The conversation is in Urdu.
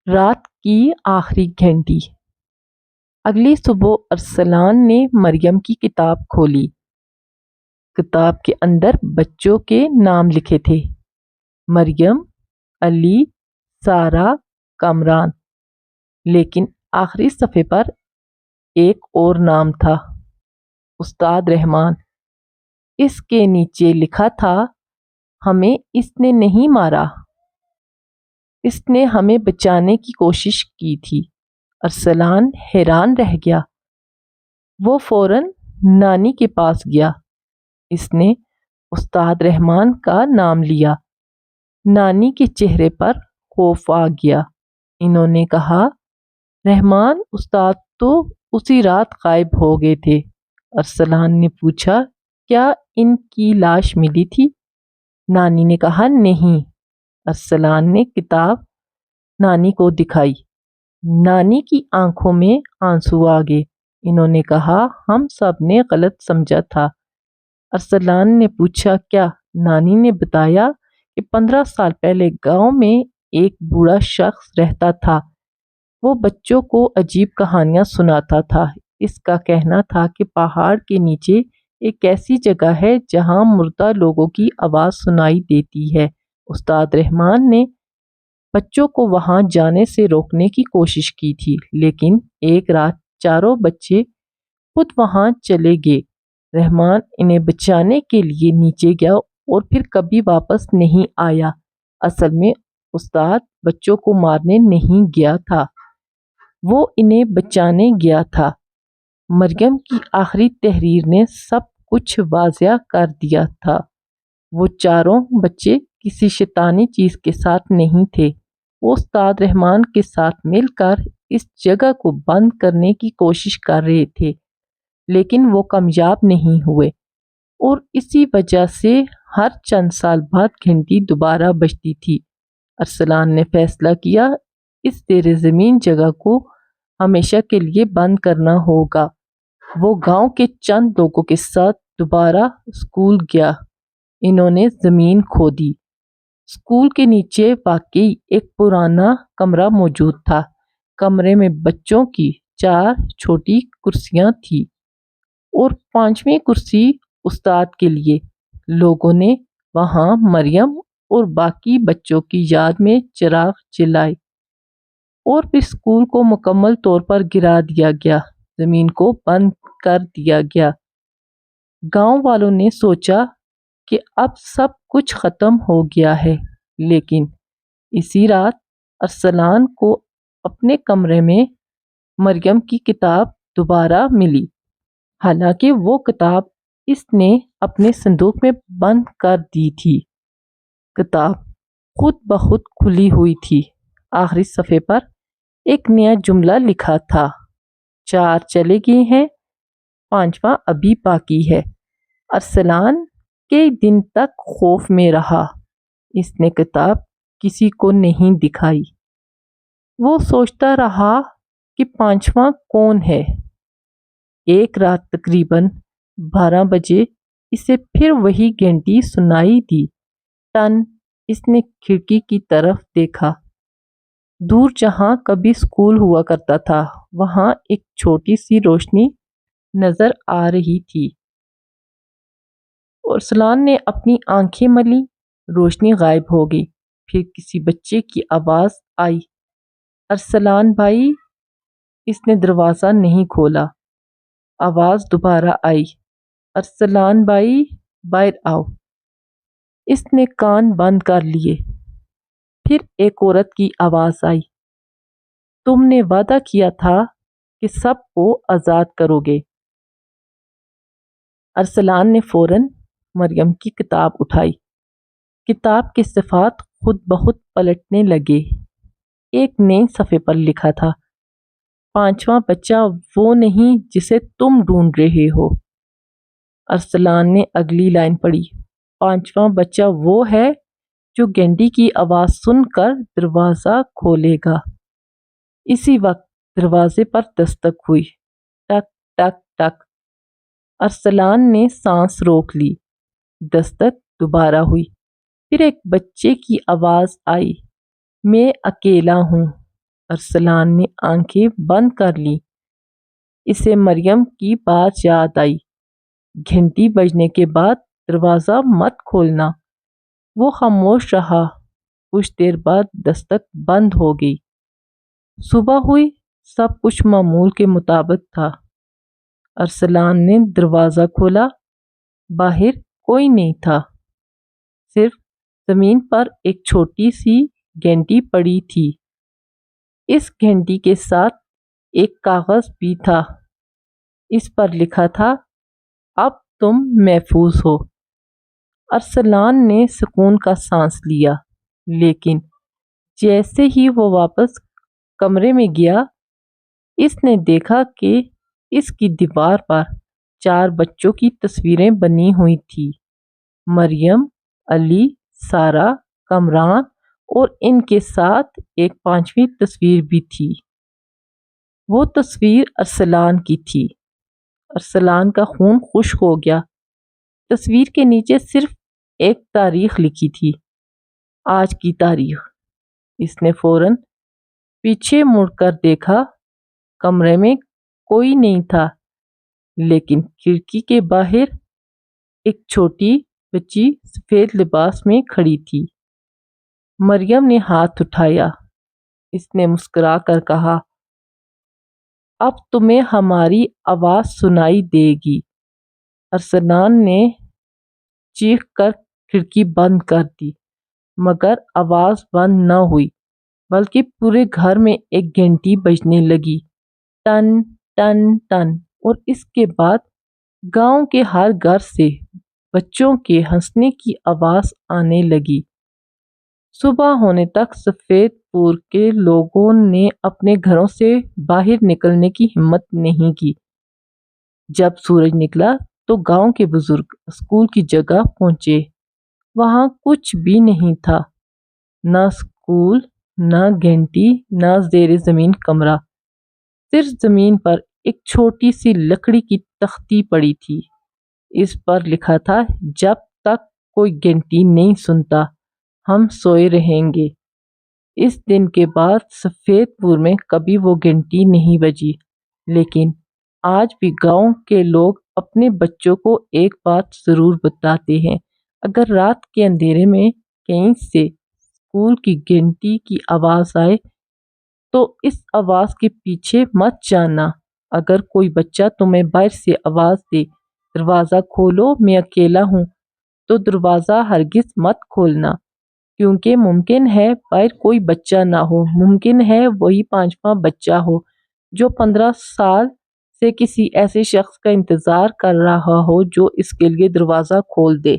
رات کی آخری گھنٹی۔ اگلی صبح ارسلان نے مریم کی کتاب کھولی۔ کتاب کے اندر بچوں کے نام لکھے تھے: مریم، علی، سارہ، کامران۔ لیکن آخری صفحے پر ایک اور نام تھا: استاد رحمان۔ اس کے نیچے لکھا تھا: ہمیں اس نے نہیں مارا، اس نے ہمیں بچانے کی کوشش کی تھی۔ ارسلان حیران رہ گیا۔ وہ فوراً نانی کے پاس گیا۔ اس نے استاد رحمان کا نام لیا۔ نانی کے چہرے پر خوف آ گیا۔ انہوں نے کہا، رحمان استاد تو اسی رات غائب ہو گئے تھے۔ ارسلان نے پوچھا، کیا ان کی لاش ملی تھی؟ نانی نے کہا، نہیں۔ ارسلان نے کتاب نانی کو دکھائی۔ نانی کی آنکھوں میں آنسو آ گئے۔ انہوں نے کہا، ہم سب نے غلط سمجھا تھا۔ ارسلان نے پوچھا، کیا؟ نانی نے بتایا کہ 15 سال پہلے گاؤں میں ایک بوڑھا شخص رہتا تھا۔ وہ بچوں کو عجیب کہانیاں سناتا تھا۔ اس کا کہنا تھا کہ پہاڑ کے نیچے ایک ایسی جگہ ہے جہاں مردہ لوگوں کی آواز سنائی دیتی ہے۔ استاد رحمان نے بچوں کو وہاں جانے سے روکنے کی کوشش کی تھی، لیکن ایک رات چاروں بچے خود وہاں چلے گئے۔ رحمان انہیں بچانے کے لیے نیچے گیا اور پھر کبھی واپس نہیں آیا۔ اصل میں استاد بچوں کو مارنے نہیں گیا تھا، وہ انہیں بچانے گیا تھا۔ مریم کی آخری تحریر نے سب کچھ واضح کر دیا تھا۔ وہ چاروں بچے کسی شیطانی چیز کے ساتھ نہیں تھے۔ وہ استاد رحمان کے ساتھ مل کر اس جگہ کو بند کرنے کی کوشش کر رہے تھے، لیکن وہ کامیاب نہیں ہوئے، اور اسی وجہ سے ہر چند سال بعد گھنٹی دوبارہ بجتی تھی۔ ارسلان نے فیصلہ کیا، اس زیر زمین جگہ کو ہمیشہ کے لیے بند کرنا ہوگا۔ وہ گاؤں کے چند لوگوں کے ساتھ دوبارہ اسکول گیا۔ انہوں نے زمین کھودی۔ اسکول کے نیچے واقعی ایک پرانا کمرہ موجود تھا۔ کمرے میں بچوں کی 4 چھوٹی کرسیاں تھیں اور 5ویں کرسی استاد کے لیے۔ لوگوں نے وہاں مریم اور باقی بچوں کی یاد میں چراغ جلائے، اور پھر اسکول کو مکمل طور پر گرا دیا گیا، زمین کو بند کر دیا گیا۔ گاؤں والوں نے سوچا کہ اب سب کچھ ختم ہو گیا ہے، لیکن اسی رات ارسلان کو اپنے کمرے میں مریم کی کتاب دوبارہ ملی۔ حالانکہ وہ کتاب اس نے اپنے صندوق میں بند کر دی تھی۔ کتاب خود بخود کھلی ہوئی تھی۔ آخری صفحے پر ایک نیا جملہ لکھا تھا: 4 چلے گئے ہیں، 5واں ابھی باقی ہے۔ ارسلان کئی دن تک خوف میں رہا۔ اس نے کتاب کسی کو نہیں دکھائی۔ وہ سوچتا رہا کہ 5واں کون ہے۔ ایک رات تقریباً 12 بجے اسے پھر وہی گھنٹی سنائی دی۔ ٹن! اس نے کھڑکی کی طرف دیکھا۔ دور جہاں کبھی اسکول ہوا کرتا تھا، وہاں ایک چھوٹی سی روشنی نظر آ رہی تھی۔ ارسلان نے اپنی آنکھیں ملی، روشنی غائب ہو گئی۔ پھر کسی بچے کی آواز آئی، ارسلان بھائی۔ اس نے دروازہ نہیں کھولا۔ آواز دوبارہ آئی، ارسلان بھائی، باہر آؤ۔ اس نے کان بند کر لیے۔ پھر ایک عورت کی آواز آئی، تم نے وعدہ کیا تھا کہ سب کو آزاد کرو گے۔ ارسلان نے فوراً مریم کی کتاب اٹھائی۔ کتاب کے صفحات خود بخود پلٹنے لگے۔ ایک نئے صفحے پر لکھا تھا: 5واں بچہ وہ نہیں جسے تم ڈھونڈ رہے ہو۔ ارسلان نے اگلی لائن پڑھی: 5واں بچہ وہ ہے جو گھنٹی کی آواز سن کر دروازہ کھولے گا۔ اسی وقت دروازے پر دستک ہوئی، ٹک ٹک ٹک۔ ارسلان نے سانس روک لی۔ دستک دوبارہ ہوئی۔ پھر ایک بچے کی آواز آئی، میں اکیلا ہوں۔ ارسلان نے آنکھیں بند کر لیں۔ اسے مریم کی بات یاد آئی، گھنٹی بجنے کے بعد دروازہ مت کھولنا۔ وہ خاموش رہا۔ کچھ دیر بعد دستک بند ہو گئی۔ صبح ہوئی، سب کچھ معمول کے مطابق تھا۔ ارسلان نے دروازہ کھولا۔ باہر کوئی نہیں تھا، صرف زمین پر ایک چھوٹی سی گھنٹی پڑی تھی۔ اس گھنٹی کے ساتھ ایک کاغذ بھی تھا۔ اس پر لکھا تھا، اب تم محفوظ ہو۔ ارسلان نے سکون کا سانس لیا، لیکن جیسے ہی وہ واپس کمرے میں گیا، اس نے دیکھا کہ اس کی دیوار پر 4 بچوں کی تصویریں بنی ہوئی تھیں۔ مریم، علی، سارہ، کامران اور ان کے ساتھ ایک 5ویں تصویر بھی تھی۔ وہ تصویر ارسلان کی تھی۔ ارسلان کا خون خشک ہو گیا۔ تصویر کے نیچے صرف ایک تاریخ لکھی تھی، آج کی تاریخ۔ اس نے فوراً پیچھے مڑ کر دیکھا۔ کمرے میں کوئی نہیں تھا، لیکن کھڑکی کے باہر ایک چھوٹی بچی سفید لباس میں کھڑی تھی۔ مریم نے ہاتھ اٹھایا۔ اس نے مسکرا کر کہا، اب تمہیں ہماری آواز سنائی دے گی۔ ارسلان نے چیخ کر کھڑکی بند کر دی، مگر آواز بند نہ ہوئی، بلکہ پورے گھر میں ایک گھنٹی بجنے لگی، ٹن ٹن ٹن۔ اور اس کے بعد گاؤں کے ہر گھر سے بچوں کے ہنسنے کی آواز آنے لگی۔ صبح ہونے تک سفید پور کے لوگوں نے اپنے گھروں سے باہر نکلنے کی ہمت نہیں کی۔ جب سورج نکلا تو گاؤں کے بزرگ اسکول کی جگہ پہنچے۔ وہاں کچھ بھی نہیں تھا، نہ اسکول، نہ گھنٹی، نہ زیر زمین کمرہ۔ صرف زمین پر ایک چھوٹی سی لکڑی کی تختی پڑی تھی۔ اس پر لکھا تھا، جب تک کوئی گھنٹی نہیں سنتا، ہم سوئے رہیں گے۔ اس دن کے بعد سفید پور میں کبھی وہ گھنٹی نہیں بجی۔ لیکن آج بھی گاؤں کے لوگ اپنے بچوں کو ایک بات ضرور بتاتے ہیں، اگر رات کے اندھیرے میں کہیں سے اسکول کی گھنٹی کی آواز آئے تو اس آواز کے پیچھے مت جانا۔ اگر کوئی بچہ تمہیں باہر سے آواز دے، دروازہ کھولو، میں اکیلا ہوں، تو دروازہ ہرگز مت کھولنا، کیونکہ ممکن ہے باہر کوئی بچہ نہ ہو، ممکن ہے وہی 5واں بچہ ہو جو 15 سال سے کسی ایسے شخص کا انتظار کر رہا ہو جو اس کے لیے دروازہ کھول دے۔